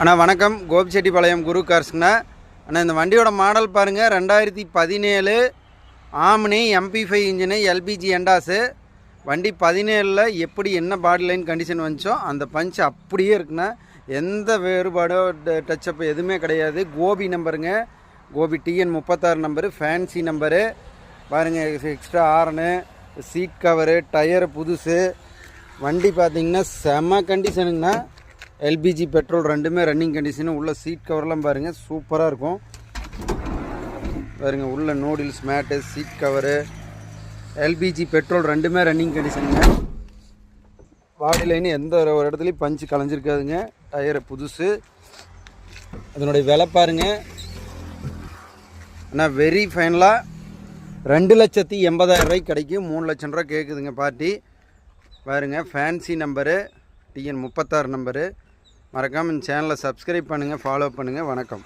அண்ணா வணக்கம். கோபிச்செட்டிப்பாளையம் குரு கார்ஸ்ங்கண்ணா. அண்ணா இந்த வண்டியோட மாடல் பாருங்கள், 2017 ஆம்னி MP5 இன்ஜினு எல்பிஜி எண்டாஸு. வண்டி 17ல் எப்படி என்ன பாடி லைன் கண்டிஷன் வந்துச்சோ அந்த பஞ்ச் அப்படியே இருக்குண்ணா. எந்த வேறுபாடோ டச்சப் எதுவுமே கிடையாது. கோபி நம்பருங்க, Gobi TN 36 number, fancy number பாருங்கள். எக்ஸ்ட்ரா ஆரனு, சீட் கவரு, டயரு புதுசு. வண்டி பார்த்திங்கன்னா செம கண்டிஷனுங்கண்ணா. எல்பிஜி பெட்ரோல் ரெண்டுமே ரன்னிங் கண்டிஷனு. உள்ள சீட் கவர்லாம் பாருங்கள், சூப்பராக இருக்கும் பாருங்கள். உள்ள noodles mat, seat cover, LPG petrol ரெண்டுமே ரன்னிங் கண்டிஷனுங்க. பாடி லைன் எந்த ஒரு இடத்துலையும் பஞ்சு கலைஞ்சிருக்காதுங்க. டயரு புதுசு. அதனுடைய விலை பாருங்கள் ஆனால் வெரி ஃபைனலாக 2,80,000 கிடைக்கும். 3 லட்சம் ரூபா கேட்குதுங்க பார்ட்டி. பாருங்கள், ஃபேன்சி நம்பரு, TN 36 நம்பரு. மறக்காமல் இந்த சேனலை சப்ஸ்கிரைப் பண்ணுங்கள், ஃபாலோ பண்ணுங்கள். வணக்கம்.